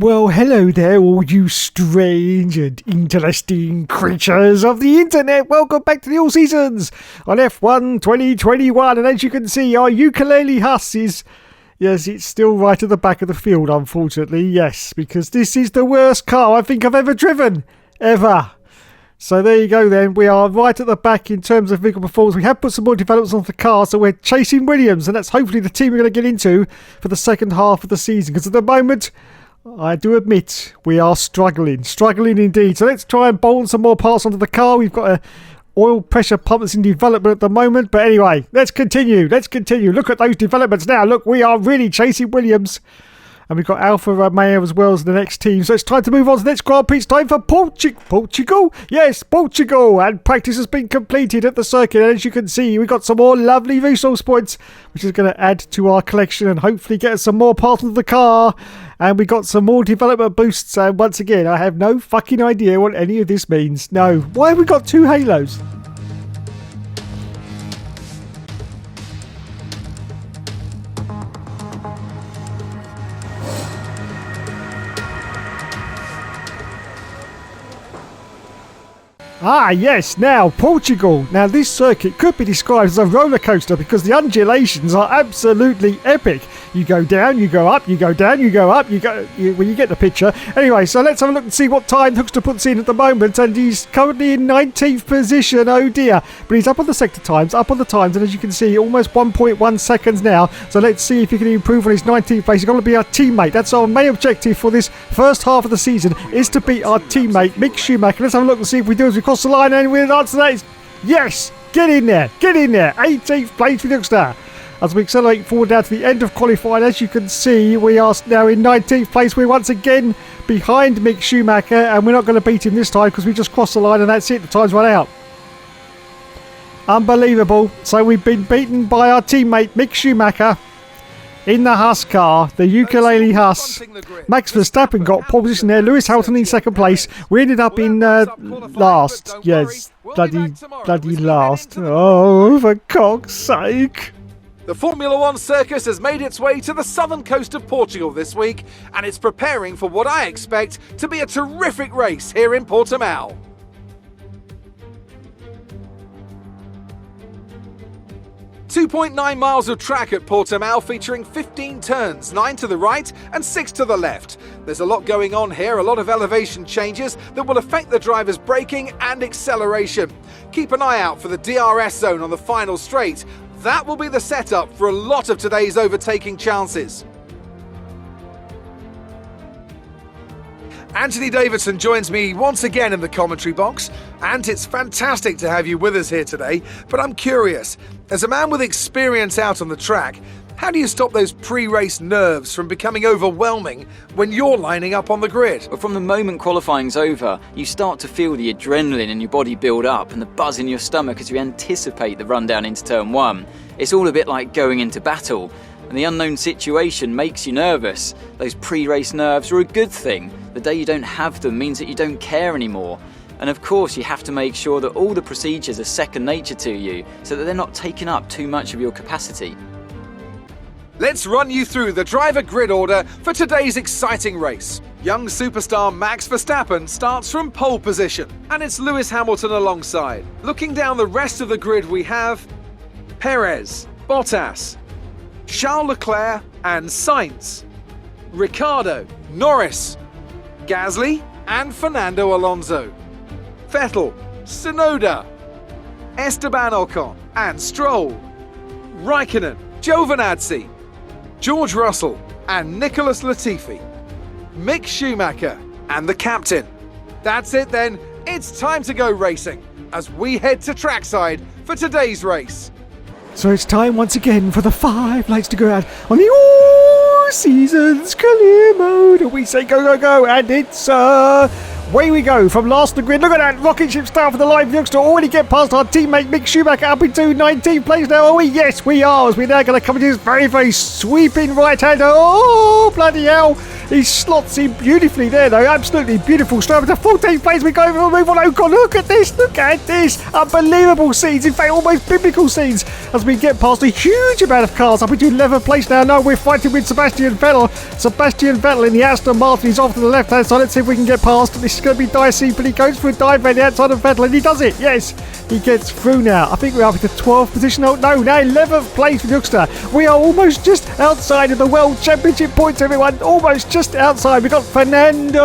Well, hello there, all you strange and interesting creatures of the internet. Welcome back to the All Seasons on F1 2021. And as you can see, our ukulele Haas is... Yes, it's still right at the back of the field, unfortunately. Yes, because this is the worst car I think I've ever driven. Ever. So there you go then. We are right at the back in terms of vehicle performance. We have put some more developments on the car, so we're chasing Williams. And that's hopefully the team we're going to get into for the second half of the season. Because at the moment... I do admit we are struggling indeed. So let's try and bolt some more parts onto the car. We've got a oil pressure pump that's in development at the moment. But anyway, let's continue. Look at those developments now. Look, we are really chasing Williams. And we've got Alfa Romeo as well as the next team. So it's time to move on to the next Grand Prix. It's time for Portugal. Yes, Portugal. And practice has been completed at the circuit. And as you can see, we've got some more lovely resource points, which is going to add to our collection and hopefully get us some more parts of the car. And we got some more development boosts. And once again, I have no fucking idea what any of this means. No. Why have we got two halos? Ah, yes, now, Portugal. Now, this circuit could be described as a roller coaster because the undulations are absolutely epic. You go down, you go up, you go down, you go up, well, you get the picture. Anyway, so let's have a look and see what time Hookster puts in at the moment, and he's currently in 19th position, oh dear. But he's up on the sector times, and as you can see, almost 1.1 seconds now. So let's see if he can improve on his 19th place. He's going to be our teammate. That's our main objective for this first half of the season, is to beat our teammate, Mick Schumacher. Let's have a look and see if we do as we cross the line, and with an answer to that is yes, get in there, 18th place for Hookster. As we accelerate forward now to the end of qualifying, as you can see, we are now in 19th place. We're once again behind Mick Schumacher, and we're not going to beat him this time because we just crossed the line and that's it, the time's run out. Unbelievable. So we've been beaten by our teammate Mick Schumacher in the Haas car, the ukulele Haas. Max Verstappen got pole position there. Lewis Hamilton in second place. We ended up in last. Yes, bloody last. Oh, for cock's sake. The Formula One circus has made its way to the southern coast of Portugal this week, and it's preparing for what I expect to be a terrific race here in Portimao. .9 miles of track at Portimao, featuring 15 turns, 9 to the right and 6 to the left. There's a lot going on here, a lot of elevation changes that will affect the driver's braking and acceleration. Keep an eye out for the DRS zone on the final straight. That will be the setup for a lot of today's overtaking chances. Anthony Davidson joins me once again in the commentary box, and it's fantastic to have you with us here today. But I'm curious, as a man with experience out on the track, how do you stop those pre-race nerves from becoming overwhelming when you're lining up on the grid? Well, from the moment qualifying's over, you start to feel the adrenaline in your body build up and the buzz in your stomach as you anticipate the run down into turn one. It's all a bit like going into battle, and the unknown situation makes you nervous. Those pre-race nerves are a good thing. The day you don't have them means that you don't care anymore. And of course, you have to make sure that all the procedures are second nature to you, so that they're not taking up too much of your capacity. Let's run you through the driver grid order for today's exciting race. Young superstar Max Verstappen starts from pole position, and it's Lewis Hamilton alongside. Looking down the rest of the grid, we have Perez, Bottas, Charles Leclerc and Sainz, Ricciardo, Norris, Gasly and Fernando Alonso, Vettel, Tsunoda, Esteban Ocon and Stroll, Raikkonen, Giovinazzi, George Russell and Nicholas Latifi, Mick Schumacher and the captain. That's it then, it's time to go racing as we head to trackside for today's race. So it's time once again for the 5 lights to go out on the All Seasons clear mode. And we say go, go, go. And it's away we go from last to grid. Look at that rocket ship start for the live youngster. Already get past our teammate Mick Schumacher up into 19th place now. Are we? Yes, we are. As we're now going to come to this very, very sweeping right-hander. Oh, bloody hell. He slots in beautifully there, though. Absolutely beautiful. Straight over to 14th place. We go over a move on Ocon. Look at this. Look at this. Unbelievable scenes. In fact, almost biblical scenes as we get past a huge amount of cars up into 11th place now. No, we're fighting with Sebastian Vettel. Sebastian Vettel in the Aston Martin. He's off to the left-hand side. Let's see if we can get past. This is going to be dicey, but he goes for a dive on the outside of Vettel, and he does it. Yes, he gets through now. I think we're up to 12th position. Oh, no, now 11th place for Youngster. We are almost just outside of the World Championship points, everyone. Almost just outside. We've got Fernando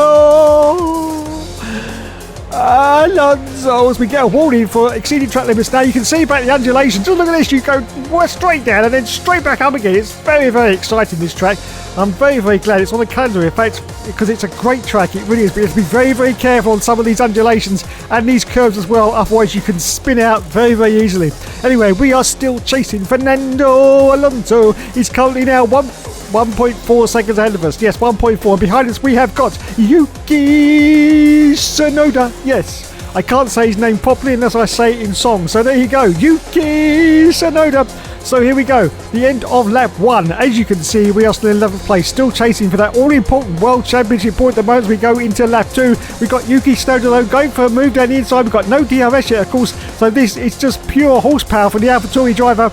Alonso as we get a warning for exceeding track limits. Now you can see back the undulations. Just look at this. You go straight down and then straight back up again. It's very, very exciting, this track. I'm very, very glad it's on the calendar, in fact, because it's a great track. It really is. But you have to be very, very careful on some of these undulations and these curves as well. Otherwise, you can spin out very, very easily. Anyway, we are still chasing Fernando Alonso. He's currently now 1.4 seconds ahead of us. Yes, 1.4. Behind us, we have got Yuki Tsunoda. Yes, I can't say his name properly unless I say it in song. So there you go, Yuki Tsunoda. So here we go, the end of lap 1. As you can see, we are still in 11th place, still chasing for that all-important World Championship point at the moment as we go into lap 2. We've got Yuki Tsunoda though going for a move down the inside. We've got no DRS yet, of course, so this is just pure horsepower for the AlphaTauri driver.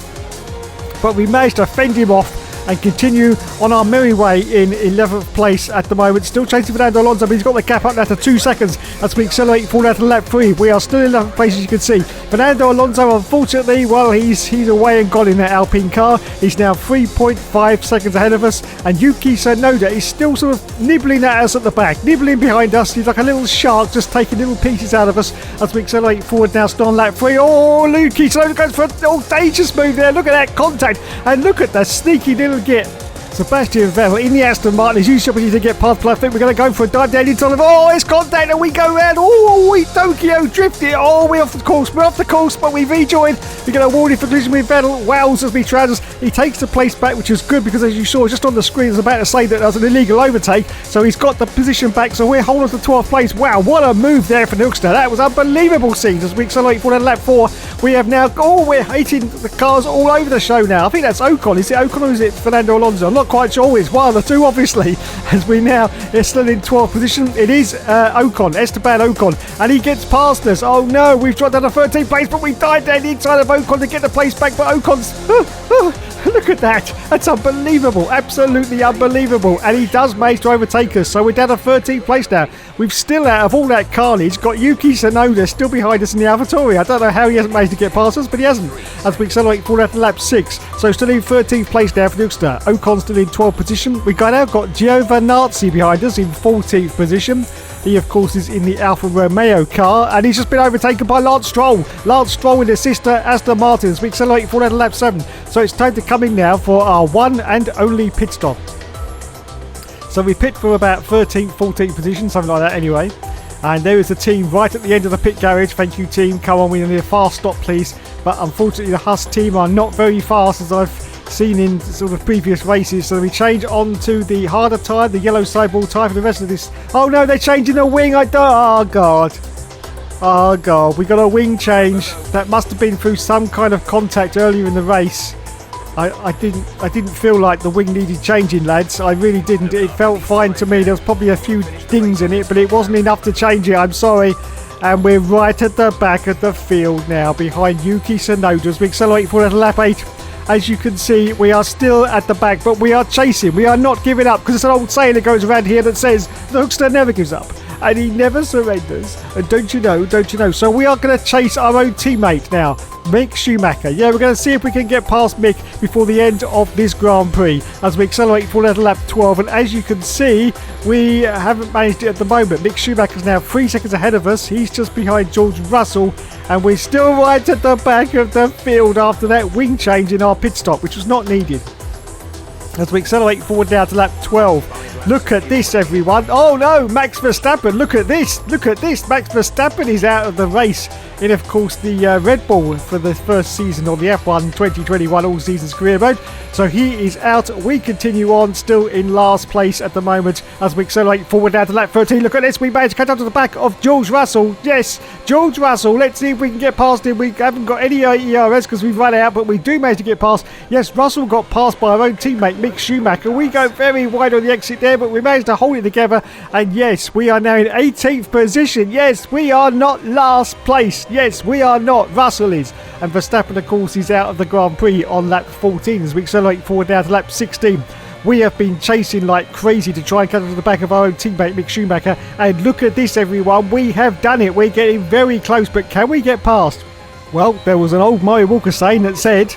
But we managed to fend him off and continue on our merry way in 11th place at the moment. Still chasing Fernando Alonso, but he's got the gap up now to 2 seconds as we accelerate forward out to lap 3. We are still in 11th place, as you can see. Fernando Alonso, unfortunately, well, he's away and gone in that Alpine car. He's now 3.5 seconds ahead of us, and Yuki Tsunoda is still sort of nibbling at us at the back, nibbling behind us. He's like a little shark, just taking little pieces out of us as we accelerate forward now, still on lap 3. Oh, Yuki Tsunoda goes for an audacious move there. Look at that contact, and look at the sneaky little get. Sebastian Vettel in the Aston Martin is used to get past, but I think we're going to go for a dive down into the... Oh, it's contact and we go round. Oh, we Tokyo drift it. Oh, we're off the course. We're off the course, but we rejoined. We get a warning for collision with Vettel. Wows as we trousers. He takes the place back, which is good because, as you saw just on the screen, I was about to say that there was an illegal overtake. So he's got the position back. So we're holding on to 12th place. Wow, what a move there for Nookster. That was unbelievable scenes as we accelerate forward at lap 4. We have now... Oh, we're hating the cars all over the show now. I think that's Ocon. Is it Ocon or is it Fernando Alonso? I'm not quite sure. It's one of the two, obviously, as we now are still in 12th position. It is Ocon, Esteban Ocon, and he gets past us. Oh no, we've dropped down to 13th place, but we died down the inside of Ocon to get the place back, but Ocon's... look at that. That's unbelievable. Absolutely unbelievable. And he does manage to overtake us, so we're down to 13th place now. We've still, out of all that carnage, got Yuki Tsunoda still behind us in the AlphaTauri. I don't know how he hasn't managed to get past us, but he hasn't, as we accelerate forward after lap 6. So still in 13th place now for Nookster. Ocon still in 12th position. We've now got Giovinazzi behind us in 14th position. He, of course, is in the Alfa Romeo car, and he's just been overtaken by Lance Stroll. Lance Stroll with his sister Aston Martin as we accelerate forward out of lap 7. So it's time to come in now for our one and only pit stop. So we pit for about 13th, 14th position, something like that anyway. And there is the team right at the end of the pit garage. Thank you, team. Come on, we need a fast stop, please. But unfortunately, the Haas team are not very fast, as I've seen in sort of previous races. So we change on to the harder tyre, the yellow sideball tyre for the rest of this. Oh no, they're changing the wing. Oh god. Oh god, we got a wing change. That must have been through some kind of contact earlier in the race. I didn't feel like the wing needed changing, lads. I really didn't. It felt fine to me. There was probably a few dings in it, but it wasn't enough to change it. I'm sorry. And we're right at the back of the field now, behind Yuki Tsunoda as we accelerate forward at lap 8. As you can see, we are still at the back, but we are chasing. We are not giving up, because it's an old saying that goes around here that says, the hookster never gives up, and he never surrenders. And don't you know? So we are going to chase our own teammate now, Mick Schumacher. Yeah, we're going to see if we can get past Mick before the end of this Grand Prix as we accelerate forward at lap 12. And as you can see, we haven't managed it at the moment. Mick Schumacher's now 3 seconds ahead of us. He's just behind George Russell. And we're still right at the back of the field after that wing change in our pit stop, which was not needed. As we accelerate forward now to lap 12. Look at this, everyone. Oh no, Max Verstappen, look at this. Max Verstappen is out of the race. in, of course, the Red Bull for the first season on the F1 2021 All Seasons Career Mode. So he is out. We continue on, still in last place at the moment as we accelerate forward down to lap 13. Look at this, we managed to catch up to the back of George Russell. Yes, George Russell. Let's see if we can get past him. We haven't got any ERS because we've run out, but we do manage to get past. Yes, Russell got passed by our own teammate Mick Schumacher. We go very wide on the exit there, but we managed to hold it together. And yes, we are now in 18th position. Yes, we are not last place. Yes, we are not. Russell is. And Verstappen, of course, is out of the Grand Prix on lap 14 as we accelerate forward down to lap 16. We have been chasing like crazy to try and cut to the back of our own teammate Mick Schumacher. And look at this, everyone. We have done it. We're getting very close, but can we get past? Well, there was an old Murray Walker saying that said,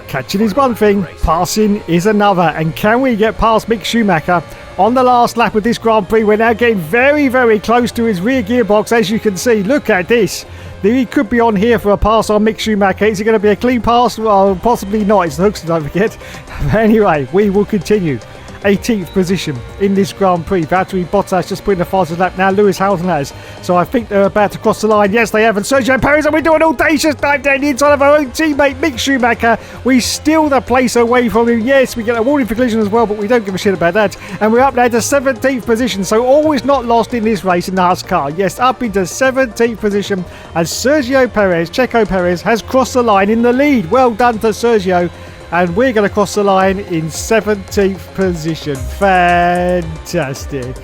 catching is one thing, passing is another. And can we get past Mick Schumacher on the last lap of this Grand Prix? We're now getting very, very close to his rear gearbox, as you can see. Look at this. He could be on here for a pass on Mick Schumacher. Is it going to be a clean pass? Well, possibly not. It's the hooks, don't forget. But anyway, we will continue. 18th position in this Grand Prix. Valtteri Bottas just putting the fastest lap now. Lewis Hamilton has. So I think they're about to cross the line. Yes, they have. And Sergio Perez, and we do an audacious dive down the inside of our own teammate Mick Schumacher. We steal the place away from him. Yes, we get a warning for collision as well, but we don't give a shit about that. And we're up now to 17th position. So always not lost in this race in the Haas car. Yes, up into 17th position. And Sergio Perez, Checo Perez, has crossed the line in the lead. Well done to Sergio. And we're going to cross the line in 17th position. Fantastic.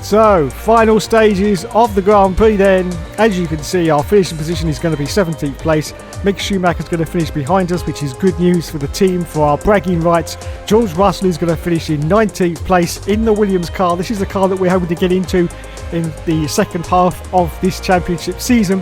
So, final stages of the Grand Prix then. As you can see, our finishing position is going to be 17th place. Mick Schumacher is going to finish behind us, which is good news for the team, for our bragging rights. George Russell is going to finish in 19th place in the Williams car. This is the car that we're hoping to get into in the second half of this championship season.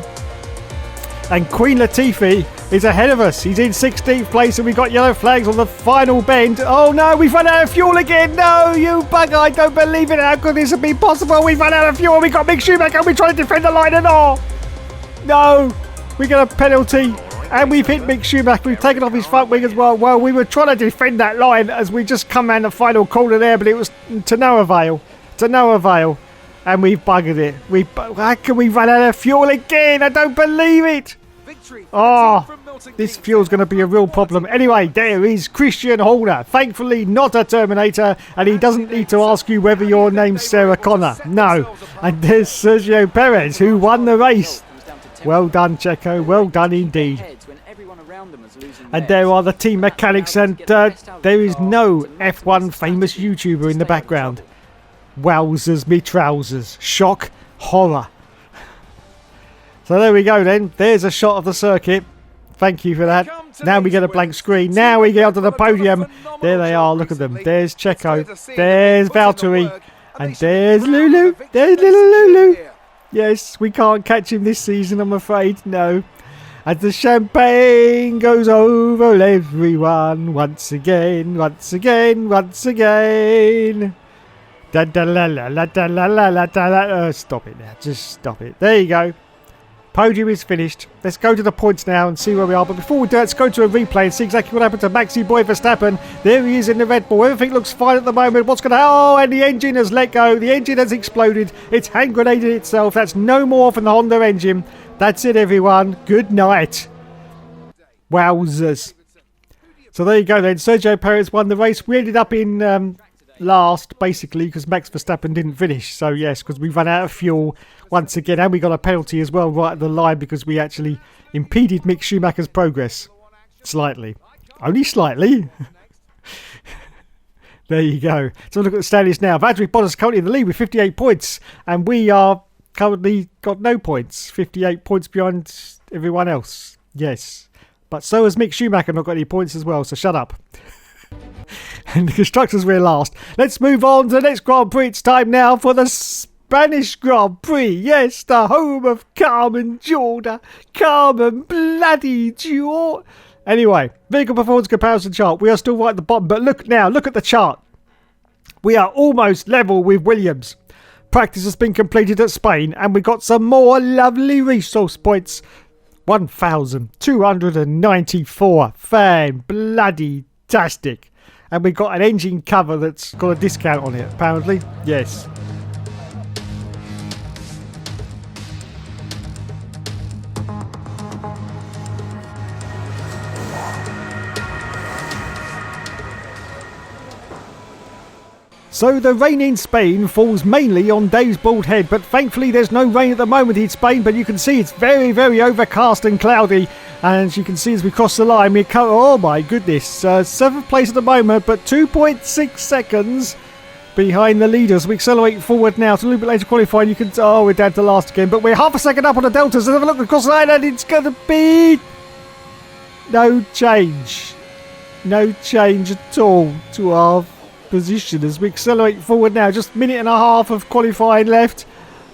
And Queen Latifah is ahead of us. He's in 16th place and we got yellow flags on the final bend. Oh no, we've run out of fuel again. No, you bugger, I don't believe it. How could this have been possible? We've run out of fuel. We got Mick Schumacher and we're trying to defend the line and all. No, we get a penalty and we've hit Mick Schumacher. We've taken off his front wing as well. Well, we were trying to defend that line as we just come around the final corner there, but it was to no avail. To no avail. And we've buggered it. How can we run out of fuel again? I don't believe it. Oh, this fuel's going to be a real problem. Anyway, there is Christian Horner. Thankfully not a Terminator, and he doesn't need to ask you whether your name's Sarah Connor. No. And there's Sergio Perez, who won the race. Well done, Checo. Well done indeed. And there are the team mechanics, and there is no F1 famous YouTuber in the background. Wowzers me trousers. Shock. Horror. So there we go then. There's a shot of the circuit. Thank you for that. Now we get a blank screen. Now we get onto the podium. There they are. Look at them. There's Checo. There's Valtteri. And there's Lulu. There's little Lulu. Yes, we can't catch him this season, I'm afraid. No. As the champagne goes over everyone. Once again. Once again. Once again. Da da la la la da la la la da la. Stop it now. Just stop it. There you go. Podium is finished. Let's go to the points now and see where we are. But before we do, let's go to a replay and see exactly what happened to Maxi Boy Verstappen. There he is in the Red Bull. Everything looks fine at the moment. What's going to... Oh, and the engine has let go. The engine has exploded. It's hand grenaded itself. That's no more from the Honda engine. That's it, everyone. Good night. Wowzers. So there you go then. Sergio Perez won the race. We ended up in... last, basically, because Max Verstappen didn't finish. So yes, because we ran out of fuel once again, and we got a penalty as well right at the line because we actually impeded Mick Schumacher's progress slightly, only slightly. There you go. So look at the standings now. Valtteri Bottas currently in the lead with 58 points, and we are currently got no points, 58 points behind everyone else. Yes, but so has Mick Schumacher not got any points as well. So shut up. And the constructors were last. Let's move on to the next Grand Prix. It's time now for the Spanish Grand Prix. Yes, the home of Carmen Jorda. Carmen bloody Jorda. Anyway, vehicle performance comparison chart. We are still right at the bottom, but look now. Look at the chart. We are almost level with Williams. Practice has been completed at Spain, and we got some more lovely resource points. 1,294. Fan bloody tastic. And we got an engine cover that's got a discount on it, apparently. Yes. So the rain in Spain falls mainly on Dave's bald head, but thankfully there's no rain at the moment in Spain, but you can see it's very, very overcast and cloudy. And as you can see as we cross the line, oh my goodness, 7th place at the moment, but 2.6 seconds behind the leaders. We accelerate forward now to a little bit later qualifying. You can, we're down to last again, but we're half a second up on the deltas. Let's have a look across the line, and it's going to be no change at all to our position as we accelerate forward now. Just a minute and a half of qualifying left.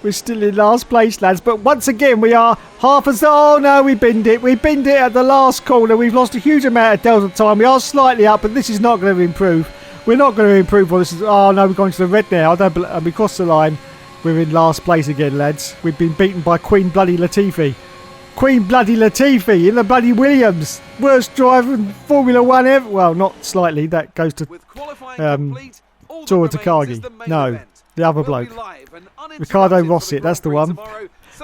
We're still in last place, lads, but once again we are half as... Oh no, we binned it at the last corner. We've lost a huge amount of delta time. We are slightly up, but this is not going to improve. We're not going to improve on this. Oh no, we're going to the red now. And we crossed the line. We're in last place again, lads. We've been beaten by Queen Bloody Latifi in the bloody Williams. Worst driver in Formula 1 ever. Well, not slightly. That goes to Tora Takagi. No, the other bloke. Ricardo Rossi, that's the one.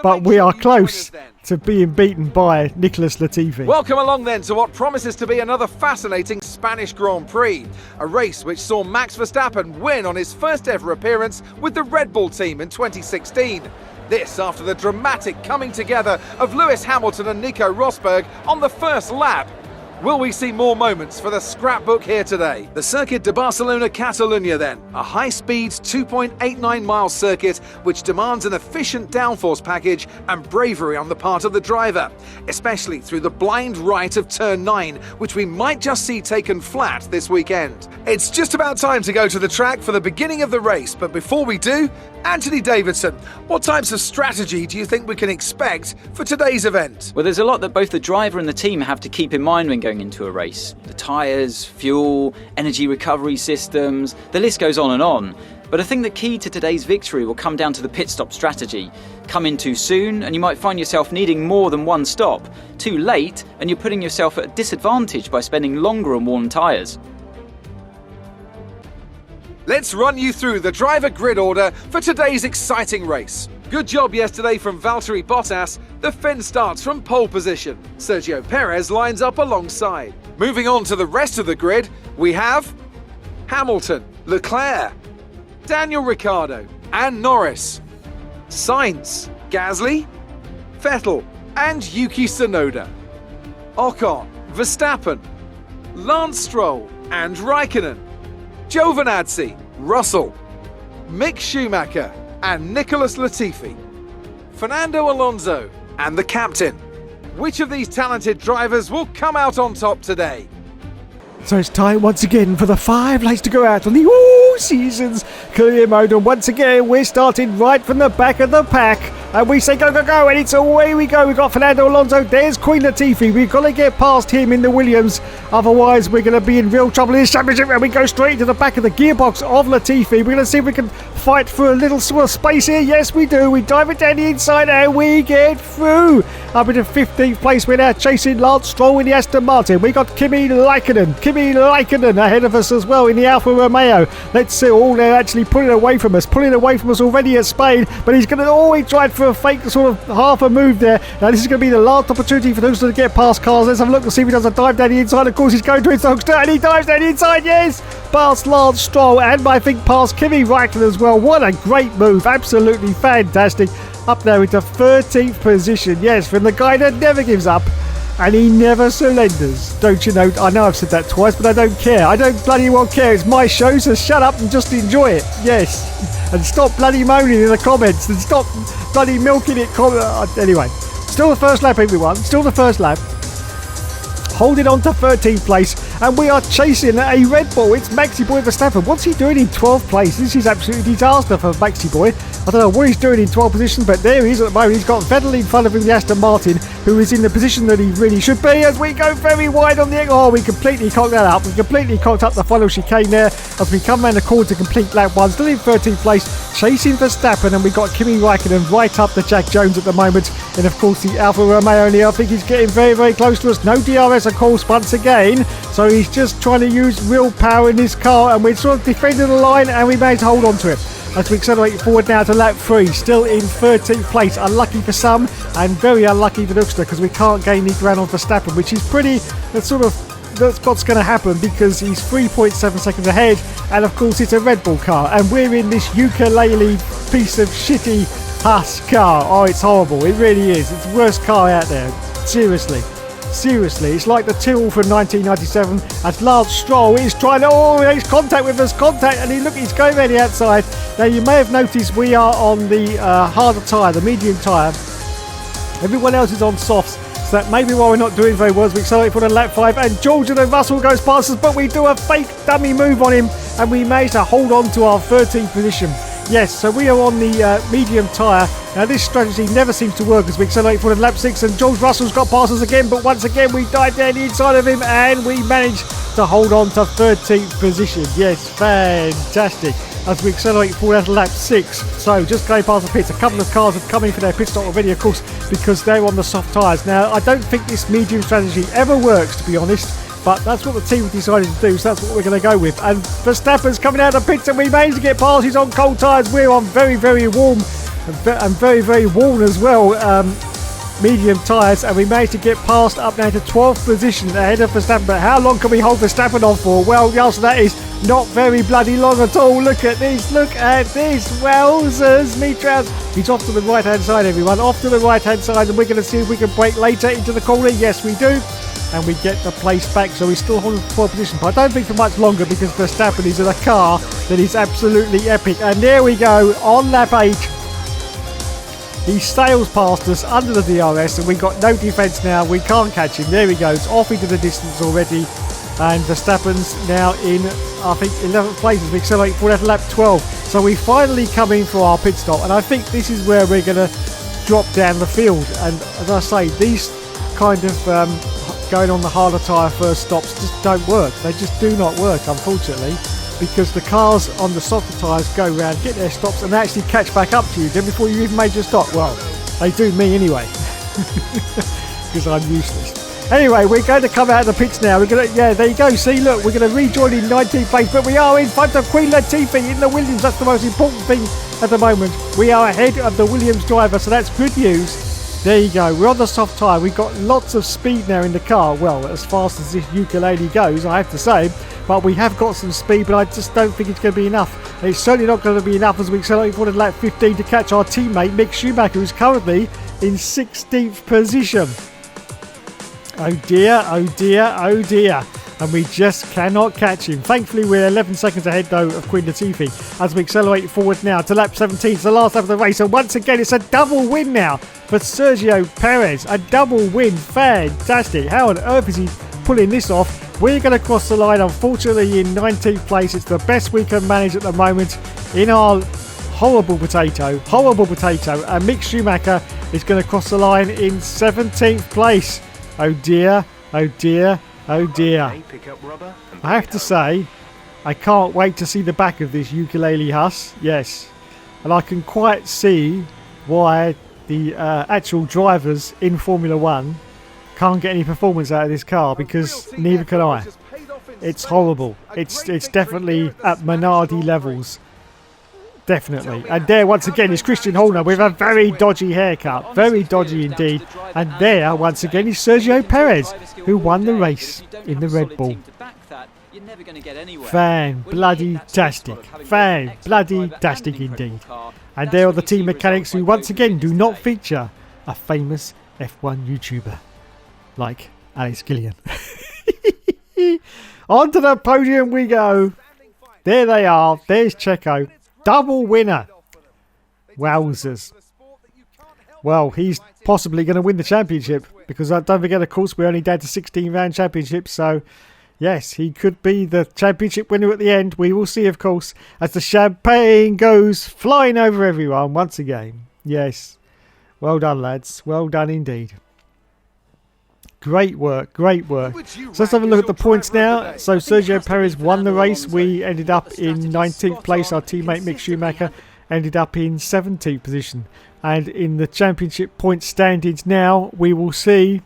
But we are close to being beaten by Nicholas Latifi. Welcome along then to what promises to be another fascinating Spanish Grand Prix. A race which saw Max Verstappen win on his first ever appearance with the Red Bull team in 2016. This after the dramatic coming together of Lewis Hamilton and Nico Rosberg on the first lap. Will we see more moments for the scrapbook here today? The Circuit de Barcelona-Catalunya then, a high-speed 2.89-mile circuit which demands an efficient downforce package and bravery on the part of the driver, especially through the blind right of turn 9, which we might just see taken flat this weekend. It's just about time to go to the track for the beginning of the race, but before we do, Anthony Davidson, what types of strategy do you think we can expect for today's event? Well, there's a lot that both the driver and the team have to keep in mind when going into a race. The tyres, fuel, energy recovery systems, the list goes on and on. But I think the key to today's victory will come down to the pit stop strategy. Come in too soon and you might find yourself needing more than one stop. Too late and you're putting yourself at a disadvantage by spending longer on worn tyres. Let's run you through the driver grid order for today's exciting race. Good job yesterday from Valtteri Bottas. The Finn starts from pole position. Sergio Perez lines up alongside. Moving on to the rest of the grid, we have Hamilton, Leclerc, Daniel Ricciardo and Norris, Sainz, Gasly, Vettel and Yuki Tsunoda, Ocon, Verstappen, Lance Stroll and Raikkonen, Giovinazzi, Russell, Mick Schumacher and Nicholas Latifi, Fernando Alonso and the captain. Which of these talented drivers will come out on top today? So it's time once again for the 5 laps to go out on the all-seasons career mode, and once again we're starting right from the back of the pack, and we say go, go, go, and it's away we go. We've got Fernando Alonso, there's Queen Latifi, we've got to get past him in the Williams, otherwise we're going to be in real trouble in this championship, and we go straight into the back of the gearbox of Latifi. We're going to see if we can fight for a little sort of space here. Yes we do, we dive it down the inside and we get through. Up into 15th place, we're now chasing Lance Stroll in the Aston Martin. We got Kimi Raikkonen ahead of us as well in the Alfa Romeo. Let's see, they're actually pulling away from us already at Spain, but he's going to always try for a fake sort of half a move there. Now this is going to be the last opportunity for those to get past cars. Let's have a look and see if he does a dive down the inside. Of course he's going to his Hookster and he dives down the inside, yes! Past Lance Stroll and I think past Kimi Raikkonen as well. What a great move, absolutely fantastic. Up there into 13th position, yes, from the guy that never gives up and he never surrenders. Don't you know? I know I've said that twice, but I don't care. I don't bloody well care. It's my show, so shut up and just enjoy it. Yes. And stop bloody moaning in the comments and stop bloody milking it. Anyway, still the first lap, everyone. Still the first lap. Holding on to 13th place, and we are chasing a Red Bull. It's Maxi Boy Verstappen. What's he doing in 12th place? This is absolutely disaster for Maxi Boy. I don't know what he's doing in 12th position, but there he is at the moment. He's got Vettel in front of him, the Aston Martin, who is in the position that he really should be as we go very wide on the... Oh, we completely cocked that up. We completely cocked up the final chicane there as we come around the corner to complete lap 1. Still in 13th place, chasing Verstappen, and we've got Kimi Raikkonen right up to Jack Jones at the moment. And of course the Alfa Romeo here, I think he's getting very, very close to us. No DRS, of course, once again. So he's just trying to use real power in his car, and we're sort of defending the line, and we managed to hold on to it. As we accelerate forward now to lap 3, still in 13th place. Unlucky for some and very unlucky for Hookster because we can't gain any ground on Verstappen, which is pretty, that's what's going to happen because he's 3.7 seconds ahead, and of course it's a Red Bull car, and we're in this ukulele piece of shitty Haas car. Oh, it's horrible. It really is. It's the worst car out there. Seriously. Seriously, it's like the Tyrrell from 1997 as Lance Stroll is trying to, he makes contact with us, and he's going around the outside. Now you may have noticed we are on the harder tyre, the medium tyre. Everyone else is on softs, so that may be why we're not doing very well as we accelerate for the lap 5, and George and Russell goes past us, but we do a fake dummy move on him and we manage to hold on to our 13th position. Yes, so we are on the medium tyre. Now this strategy never seems to work as we accelerate for the lap 6, and George Russell's got past us again, but once again we dive down the inside of him and we manage to hold on to 13th position. Yes, fantastic. As we accelerate forward to lap 6. So just going past the pits, a couple of cars have come in for their pit stop already, of course, because they're on the soft tyres. Now I don't think this medium strategy ever works, to be honest. But that's what the team decided to do, so that's what we're going to go with. And Verstappen's coming out of the pits, and we managed to get past. He's on cold tyres. We're on very, very warm and very, very worn as well, medium tyres. And we managed to get past up now to 12th position ahead of Verstappen. But how long can we hold Verstappen on for? Well, the answer to that is not very bloody long at all. Look at this. Look at this. Wowzers. He's off to the right-hand side, everyone. Off to the right-hand side. And we're going to see if we can break later into the corner. Yes, we do. And we get the place back, so we still hold the 12th position. But I don't think for much longer because Verstappen is in a car that is absolutely epic. And there we go, on lap 8. He sails past us under the DRS, and we've got no defence now. We can't catch him. There he goes, off into the distance already. And Verstappen's now in, I think, 11th place as we accelerate forward at lap 12. So we finally come in for our pit stop. And I think this is where we're going to drop down the field. And as I say, these kind of going on the harder tyre first stops just don't work. They just do not work, unfortunately, because the cars on the softer tyres go round, get their stops, and they actually catch back up to you then before you even made your stop. Well, they do me anyway, because I'm useless. Anyway, we're going to come out of the pits now. Yeah, there you go. See, look, we're going to rejoin in 19th place, but we are in front of Queen Latifah in the Williams. That's the most important thing at the moment. We are ahead of the Williams driver, so that's good news. There you go, we're on the soft tyre. We've got lots of speed now in the car. Well, as fast as this ukulele goes, I have to say. But we have got some speed, but I just don't think it's going to be enough. And it's certainly not going to be enough as we accelerate forward to lap 15 to catch our teammate Mick Schumacher, who's currently in 16th position. Oh dear, oh dear, oh dear. And we just cannot catch him. Thankfully, we're 11 seconds ahead, though, of Queen Latifah as we accelerate forward now to lap 17. It's the last lap of the race. And once again, it's a double win now for Sergio Perez. A double win. Fantastic. How on earth is he pulling this off? We're going to cross the line, unfortunately, in 19th place. It's the best we can manage at the moment in our horrible potato. And Mick Schumacher is going to cross the line in 17th place. Oh dear, oh dear. Oh dear. I have to say, I can't wait to see the back of this ukulele Haas. Yes. And I can quite see why the actual drivers in Formula 1 can't get any performance out of this car, because neither can I. It's horrible. It's definitely at Minardi levels. Definitely. And there once again is Christian Horner with a very dodgy haircut. Very dodgy indeed. And there once again is Sergio Perez, who won the race in the Red Bull. Fan-bloody-tastic. Fan-bloody-tastic indeed. And there are the team mechanics who once again do not feature a famous F1 YouTuber like Alex Gillian. Onto the podium we go. There they are. There's Checo. Double winner. Wowzers. Well, he's possibly going to win the championship, because don't forget, of course, we're only down to 16 round championships. So, yes, he could be the championship winner at the end. We will see, of course, as the champagne goes flying over everyone once again. Yes. Well done, lads. Well done indeed. Great work, great work. So let's have a look at the points now. So Sergio Perez won the race. We ended up in 19th place. Our teammate Mick Schumacher ended up in 17th position. And in the championship point standings now, we will see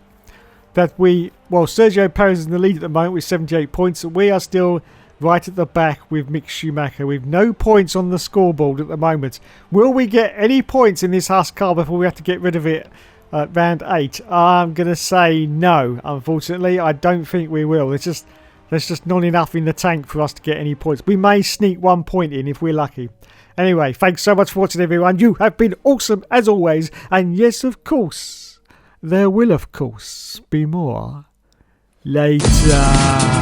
that Sergio Perez is in the lead at the moment with 78 points. We are still right at the back with Mick Schumacher with no points on the scoreboard at the moment. Will we get any points in this Haas car before we have to get rid of it? round 8. I'm going to say no. Unfortunately, I don't think we will. There's just not enough in the tank for us to get any points. We may sneak 1 point in if we're lucky. Anyway, thanks so much for watching, everyone. You have been awesome as always. And yes, of course, there will, of course, be more later.